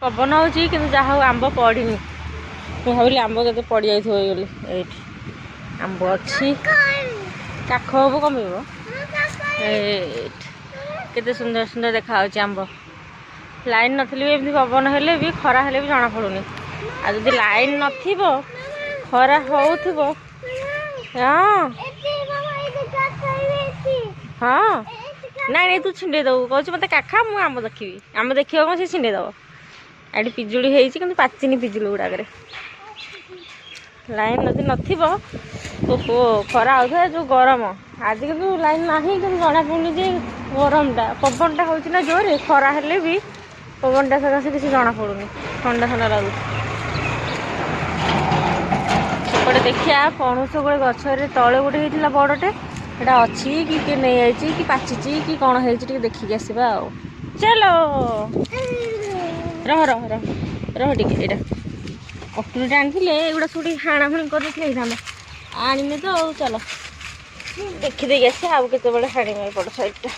पवन होची कि जहाँ हूँ आंब पड़ी मुझे भाविली आंब के पड़ जाइए ये आंब अच्छी काख हम कम केते सुंदर सुंदर देखा आंब लाइन नथी भी पवन हेले भी खरा हेले भी जना पड़ूनी आ जदि लाइन नथिबो खरा होउथिबो हाँ हाँ नाई नहीं तू छिंडे दबू कहूँ मत काखा मुझे आंब देखी आंब देखिए कौन से छिंडे दब एटी पिजुड़ी होती पाचिनी पिजुड़ी गुड़ाक लाइन नदी नथिबो तो खरा होता जो गरम आज कि लाइन ना कि जना पड़ुनी जे गरमटा पवनटा हो जोरे खरा हेले भी पवनटा सकाशे किसी जना पड़ुनी ठंडा ठंडा लगुच सेपटे देखिया पणुस गोटे गचर तले गोटे होता बड़टे एटा अच्छी कि किए नहीं आई कि पाची कि कौन है देखिक आसवा आ चलो रह रह रह रह टे यहाँ कटुरी आनी एगुड़ा सब हाणाहुणी कर आने तो चलो देखीदे आस आउ के हाणे बड़ साइडटा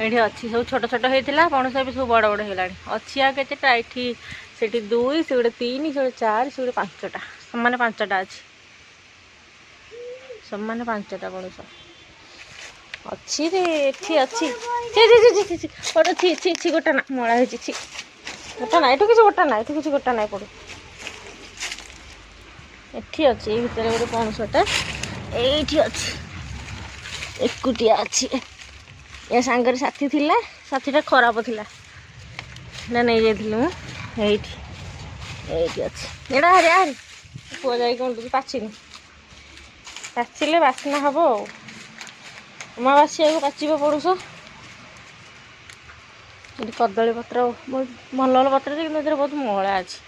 ये अच्छी सब छोट छोट होता पणस भी सब बड़ बड़ होगा अच्छी आ केटा ये से दुई से गोटे तीन से गोटे चार से गोटे पांचटा सामान पांचटा अच्छी सामान पांचटा पणस अच्छी रे अच्छी छी गोटा ना मड़ा हो गोटा ना ये किसी गोटा ना ये किसी गोटा ना पड़ू एठी अच्छी ये भितर गोटे पणसटा ये अच्छी एकुटिया अच्छी ये सांगर साथी थिला साथीटा खराब थिला ना नहीं जाइलु ये अच्छी एड़ा हरे हरे पुआ जाए कौन पाचिनी पाचिले बासना हम अमावास्या को पाचब पड़ुस ये कदली पत्र बहुत भल भल पत्र कि बहुत मला अच्छी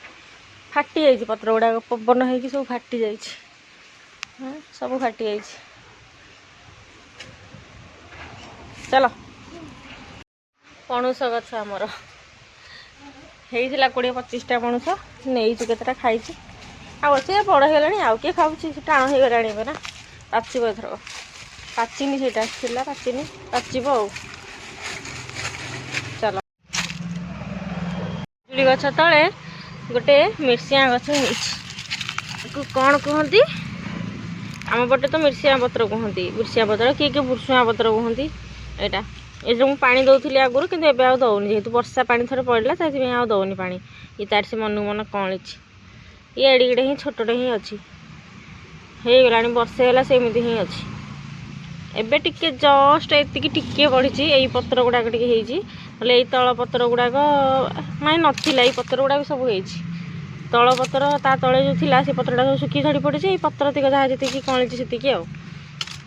फाटी जाइए पत्र गुड़ाक पवन हो सब फाटी जा सब फाटी जा चलो पणुस गछ आमर होता 20-25टा पणुस नहीं केतटा खाई अच्छे बड़ होगा आउ किए खाऊँ टाण हो गला ना पाचब एथर पाचिनी से पाचिनी पाचब आ चलो पिजुड़ी गछ तले गोटे मिर्सिया गछ कौन कहती आम पटे तो मिर्सिया पत्र कहती मिर्सिया पत्र किए किए बुर्सुआ पत्र कहती यहाँ ये जो पानी दौली आगुरी कि आ दौनी जेहतु वर्षा पानी थोड़े पड़ा से आ दौनी पानी ये तार से मन मन कौली ये एडिगटे ही छोटे ही अच्छी हो गला वर्षे है सेमती ही अच्छी एबे टिके जस्ट एतिकी टिके बढ़ी यही पत्र गुड़ाक टे तल पत्र गुड़ाक माने नथिला पत्र गुड़ा भी सब हो तल पत्र ता तले जो थिला से पत्रटा सब सुखी झड़ी पड़ी ये पत्र तिक जहाँ जी कौली से आ कि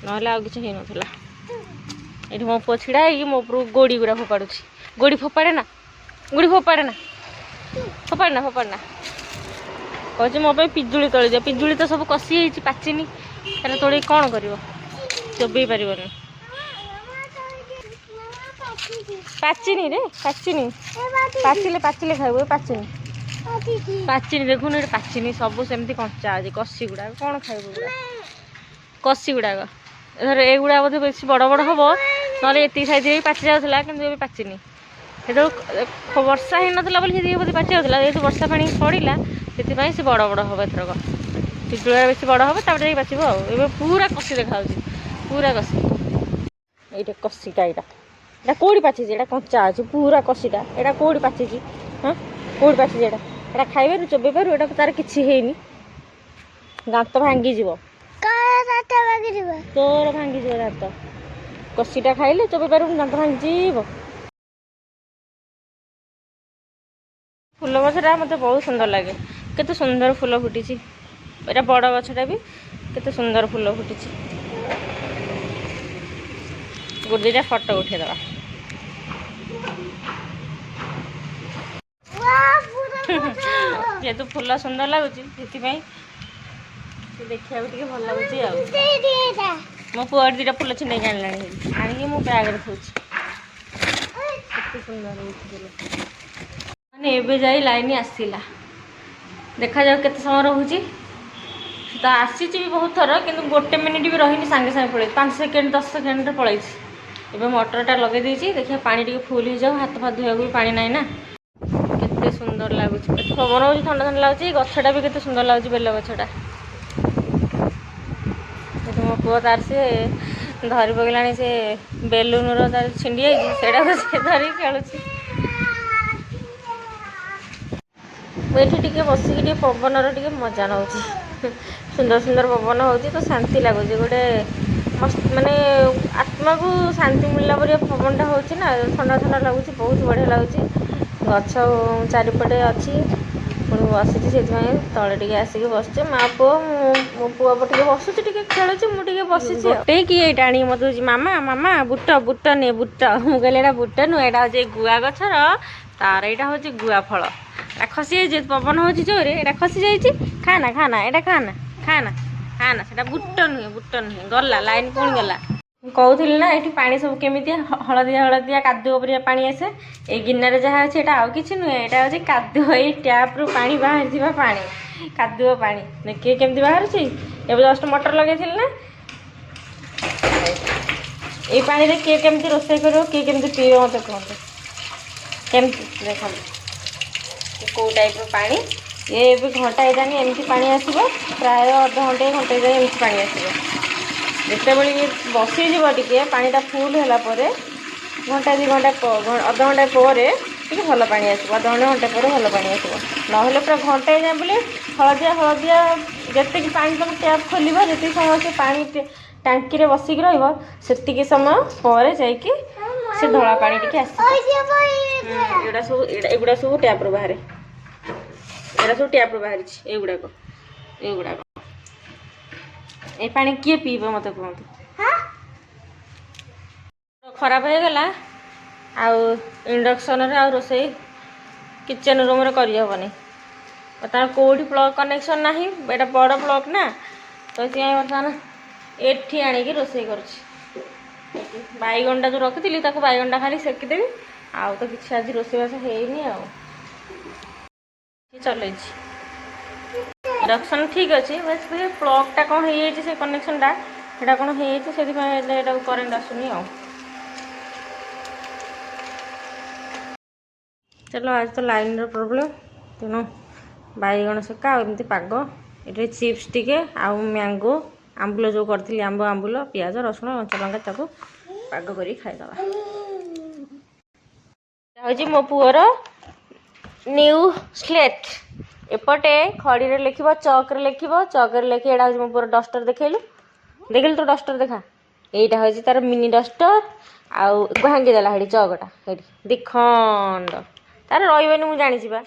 नाला ये मो पुआ छिड़ा है मो उपरू गोड़ी गुड़ा फोपाड़ू गोड़ी फोपाड़े ना गोड़ी फोपाड़े ना फोपाड़ना फोपाड़ना कहते मो पिजुड़ी तोली दिया पिजुड़ी तो सब कषि पाचिनी ताले तोड़ी कौन कर चोबई पार पाचिनी रे पाचिनी पाचिले पाचिले खाइब पाचिनी पाचिनी देखुन ये पाचिनी सब सेमती कंचा अच्छे कषि गुड़ा कौन खाइब कषि गुड़ाक एथर एगुड़ा बोधे बेस बड़ बड़ हम ना ये साइज पाचि जाऊला कि पाचिनी जो वर्षा ही नाला बोली बोधे पाचि जाऊला जेहतु वर्षा पानी पड़ा से बड़ बड़ हम एथरक पिजुड़ा बेस बड़ हम तब पाचब आ पूरा कषि देखा पूरा कषि ये कषिटा यहाँ कौड़ी पाची यहाँ कंचा अच्छे पूरा कषिटा यहाँ कौड़ी पाची हाँ कौड़ी पाची यहाँ खाइबार चोबई पार यहाँ तार कि दांत भांगी तोर भांगी दांत कषिटा खाइले चोबई पार दांत भांगी फूल गछटा मत बहुत सुंदर लगे केते सुंदर फूल फुटी यहाँ बड़ गछटा भी केते सुंदर फूल फुटी गोटे दुईटा फटो उठेदवा जेहेतु फूल सुंदर लगुच देखा भल लगुच मो पुआ दुटा फूल छिंडे आनी आनिक मो बैग थोच सुंदर मैंने एवं जा लाइन आसला देखा जाओ केते समय रोचे तो आसी भी बहुत थर कि गोटे मिनिट भी रही सागे सागे पड़े 5 सेकेंड 10 सेकेंड पड़े ଏବେ ମଟରଟା ଲଗେଇ ଦେଇଛି, ଦେଖିବା ପାଣି ଟିକେ ଫୁଲ୍ ହେଇଯାଉ, ହାତ ଫାତ ଧୋଇବାକୁ ବି ପାଣି ନାହିଁ ନା। କେତେ ସୁନ୍ଦର ଲାଗୁଛି, ଏତେ ପବନ ହେଉଛି, ଥଣ୍ଡା ଥଣ୍ଡା ଲାଗୁଛି। ଗଛଟା ବି କେତେ ସୁନ୍ଦର ଲାଗୁଛି, ବେଲ ଗଛଟା। ମୋ ପୁଅ ତାର ସେ ଧରି ପକେଇଲାଣି, ସେ ବେଲୁନର ତାର ଛିଣ୍ଡି ଯାଇଛି, ସେଇଟାକୁ ସେ ଧରିକି ଖେଳୁଛି। ମୁଁ ଏଠି ଟିକେ ବସିକି ଟିକେ ପବନର ଟିକେ ମଜା ନେଉଛି। ସୁନ୍ଦର ସୁନ୍ଦର ପବନ ହେଉଛି ତ ଶାନ୍ତି ଲାଗୁଛି, ଗୋଟେ ମାନେ ଆତ୍ମାକୁ ଶାନ୍ତି ମିଳିଲା ପରିକା ପବନଟା ହେଉଛି ନା, ଥଣ୍ଡା ଥଣ୍ଡା ଲାଗୁଛି, ବହୁତ ବଢ଼ିଆ ଲାଗୁଛି। ଗଛ ଚାରିପଟେ ଅଛି, ପୁଣି ବସିଛି, ସେଥିପାଇଁ ତଳେ ଟିକେ ଆସିକି ବସିଛି। ମା ପୁଅ, ମୋ ପୁଅ ଟିକେ ବସୁଛି, ଟିକେ ଖେଳୁଛି, ମୁଁ ଟିକେ ବସିଛି। ଗୋଟେଇକି ଏଇଟା ଆଣିକି ମୋତେ ଦେଉଛି, ମାମା ମାମା ବୁଟ ବୁଟ ନିଏ ବୁଟ। ମୁଁ କହିଲି ଏଇଟା ବୁଟ ନୁହେଁ, ଏଇଟା ହେଉଛି ଗୁଆ ଗଛର, ତାର ଏଇଟା ହେଉଛି ଗୁଆ ଫଳ। ଏଇଟା ଖସି ଯାଇଛି, ପବନ ହେଉଛି ଜୋରେ, ଏଇଟା ଖସି ଯାଇଛି। ଖାନା ଖାନା, ଏଇଟା ଖାନା ଖାନା ଖାନା, ସେଟା ବୁଟ ନୁହେଁ, ବୁଟ ନୁହେଁ। ଗଲା ଲାଇନ୍ ପୁଣି ଗଲା। ମୁଁ କହୁଥିଲି ନା ଏଠି ପାଣି ସବୁ କେମିତିଆ ହଳଦିଆ ହଳଦିଆ କାଦୁଅ ପରିକା ପାଣି ଆସେ। ଏଇ ଗିନାରେ ଯାହା ଅଛି ଏଇଟା ଆଉ କିଛି ନୁହେଁ, ଏଇଟା ହେଉଛି କାଦୁଅ। ଏଇ ଟ୍ୟାପ୍ରୁ ପାଣି ବାହାରିଥିବା ପାଣି, କାଦୁଅ ପାଣି। ଦେଖିବେ କେମିତି ବାହାରୁଛି। ଏବେ ଜଷ୍ଟ ମଟର ଲଗେଇଥିଲି ନା, ଏଇ ପାଣିରେ କିଏ କେମିତି ରୋଷେଇ କରିବ, କିଏ କେମିତି ପିଇବ ମୋତେ କୁହନ୍ତୁ। କେମିତି ଦେଖନ୍ତୁ କେଉଁ ଟାଇପ୍ର ପାଣି। ଏବେ ଘଣ୍ଟାଏ ଯାଏଁ ଏମିତି ପାଣି ଆସିବ, ପ୍ରାୟ ଅଧଘଣ୍ଟେ ଘଣ୍ଟେ ଯାଏଁ ଏମିତି ପାଣି ଆସିବ। ଯେତେବେଳେ ଇଏ ବସିଯିବ ଟିକେ ପାଣିଟା ଫୁଲ୍ ହେଲା ପରେ, ଘଣ୍ଟା 2 ଘଣ୍ଟା ଅଧଘଣ୍ଟା ପରେ ଟିକେ ଭଲ ପାଣି ଆସିବ, ଅଧଘଣ୍ଟେ ଘଣ୍ଟେ ପରେ ଭଲ ପାଣି ଆସିବ। ନହେଲେ ପୁରା ଘଣ୍ଟାଏ ଯାଏଁ ବୋଲି ହଳଦିଆ ହଳଦିଆ, ଯେତିକି ପାଣି ତୁମେ ଟ୍ୟାପ୍ ଖୋଲିବ, ଯେତିକି ସମୟ ସେ ପାଣି ଟାଙ୍କିରେ ବସିକି ରହିବ, ସେତିକି ସମୟ ପରେ ଯାଇକି ସେ ଧଳା ପାଣି ଟିକେ ଆସିବ। ଏଗୁଡ଼ା ସବୁ ଟ୍ୟାପ୍ରୁ ବାହାରେ, ଏଗୁଡ଼ା ସବୁ ଟ୍ୟାପ୍ରୁ ବାହାରିଛି। ଏଇଗୁଡ଼ାକ এই ପାଣି କିଏ ପିଇବ ମୋତେ କୁହନ୍ତୁ। ଖରାପ ହେଇଗଲା, ଆଉ ଇଣ୍ଡକ୍ସନରେ ଆଉ ରୋଷେଇ କିଚେନ୍ ରୁମ୍ରେ କରିହେବନି। ବର୍ତ୍ତମାନ କେଉଁଠି ପ୍ଲଗ୍ କନେକ୍ସନ୍ ନାହିଁ, ଏଇଟା ବଡ଼ ପ୍ଲଗ୍ ନା, ତ ସେଥିପାଇଁ ବର୍ତ୍ତମାନ ଏଠି ଆଣିକି ରୋଷେଇ କରୁଛି। ବାଇଗଣଟା ଯେଉଁ ରଖିଥିଲି, ତାକୁ ବାଇଗଣଟା ଖାଲି ସେକିଦେବି, ଆଉ ତ କିଛି ଆଜି ରୋଷେଇବାସ ହେଇନି। ଆଉ ଚଲେଇଛି ଇଣ୍ଡକ୍ସନ୍ ଠିକ୍ ଅଛି, ବାସ୍ ପ୍ଲଗ୍ଟା କ'ଣ ହେଇଯାଇଛି, ସେ କନେକ୍ସନ୍ଟା ସେଇଟା କ'ଣ ହେଇଯାଇଛି, ସେଥିପାଇଁ ଏଇଟାକୁ କରେଣ୍ଟ ଆସୁନି। ଆଉ ଚାଲ, ଆଜି ତ ଲାଇନ୍ର ପ୍ରୋବ୍ଲେମ୍, ତେଣୁ ବାଇଗଣ ସେକା ଆଉ ଏମିତି ପାଗ। ଏଠି ଚିପ୍ସ ଟିକେ ଆଉ ମ୍ୟାଙ୍ଗୋ ଆମ୍ବୁଲ ଯେଉଁ କରିଥିଲି, ଆମ୍ବୁଲ, ପିଆଜ, ରସୁଣ, କଞ୍ଚା ଲଙ୍କା, ତାକୁ ପାଗ କରିକି ଖାଇଦେବା। ଏଇଟା ହେଉଛି ମୋ ପୁଅର ନ୍ୟୁ ସ୍ଲେଟ୍। ଏପଟେ ଖଡ଼ିରେ ଲେଖିବ, ଚକ୍ରେ ଲେଖିବ, ଚକ୍ରେ ଲେଖି। ଏଇଟା ହେଉଛି ମୋ ପୁଅର ଡଷ୍ଟର। ଦେଖିଲୁ ତୁ ଡଷ୍ଟର ଦେଖା। ଏଇଟା ହେଉଛି ତାର ମିନି ଡଷ୍ଟର। ଆଉ ଭାଙ୍ଗିଦେଲା ସେଠି ଚକଟା, ସେଠି ଦିଖଣ୍ଡ, ତାର ରହିବନି, ମୁଁ ଜାଣିଛି ବା।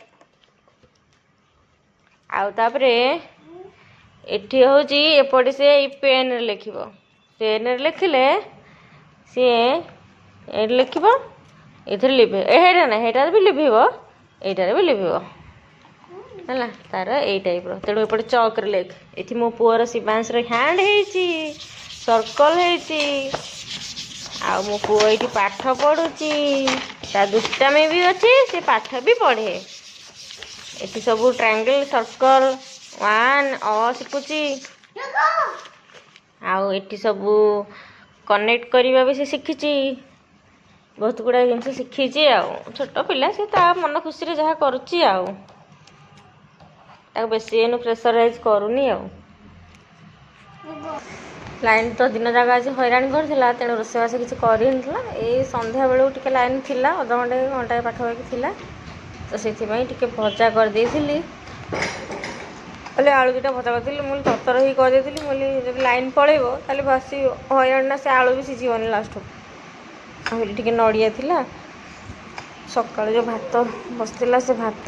ଆଉ ତାପରେ ଏଠି ହେଉଛି, ଏପଟେ ସେ ଏଇ ପେନ୍ରେ ଲେଖିବ। ପେନ୍ରେ ଲେଖିଲେ ସିଏ ଏଇଠି ଲେଖିବ, ଏଥିରେ ଲିଭେଇବ। ହେଇଟା ନାହିଁ, ହେଇଟାରେ ବି ଲିଭେଇବ, ଏଇଟାରେ ବି ଲିଭେଇବ, ହେଲା। ତାର ଏଇ ଟାଇପ୍ର। ତେଣୁ ଏପଟେ ଚକ୍ରେ ଲେଖ। ଏଠି ମୋ ପୁଅର ଶିବାଂଶର ହ୍ୟାଣ୍ଡ ହେଇଛି, ସର୍କଲ୍ ହେଇଛି। ଆଉ ମୋ ପୁଅ ଏଇଠି ପାଠ ପଢ଼ୁଛି, ତା ଦୁଷ୍ଟାମି ବି ଅଛି, ସେ ପାଠ ବି ପଢ଼େ। ଏଠି ସବୁ ଟ୍ରାଙ୍ଗେଲ୍, ସର୍କଲ୍, 1 ଶିଖୁଛି। ଆଉ ଏଠି ସବୁ କନେକ୍ଟ କରିବା ବି ସେ ଶିଖିଛି। ବହୁତ ଗୁଡ଼ାଏ ଜିନିଷ ଶିଖିଛି। ଆଉ ଛୋଟ ପିଲା, ସେ ତା ମନ ଖୁସିରେ ଯାହା କରୁଛି। ଆଉ ତାକୁ ବେଶୀ ଏନୁ ପ୍ରେସରାଇଜ୍ କରୁନି। ଆଉ ଲାଇନ୍ ତ ଦିନ ଯାକ ଆଜି ହଇରାଣ କରିଥିଲା, ତେଣୁ ରୋଷେଇବାସ କିଛି କରିନଥିଲା। ଏଇ ସନ୍ଧ୍ୟାବେଳକୁ ଟିକେ ଲାଇନ୍ ଥିଲା, ଅଧଘଣ୍ଟେ ଘଣ୍ଟାଏ ପାଖାପାଖି ଥିଲା, ତ ସେଥିପାଇଁ ଟିକେ ଭଜା କରିଦେଇଥିଲି। ହେଲେ ଆଳୁ ଦୁଇଟା ଭଜା କରିଥିଲି, ମୁଁ ତରତର ହେଇକି କରିଦେଇଥିଲି। ମୁଁ କହିଲି ଯଦି ଲାଇନ୍ ପଳେଇବ ତାହେଲେ ବାସି ହଇରାଣ ନା, ସେ ଆଳୁ ବି ସିଝିବନି ଲାଷ୍ଟକୁ। ଆଉ ଟିକେ ନଡ଼ିଆ ଥିଲା, ସକାଳୁ ଯେଉଁ ଭାତ ବସିଥିଲା, ସେ ଭାତ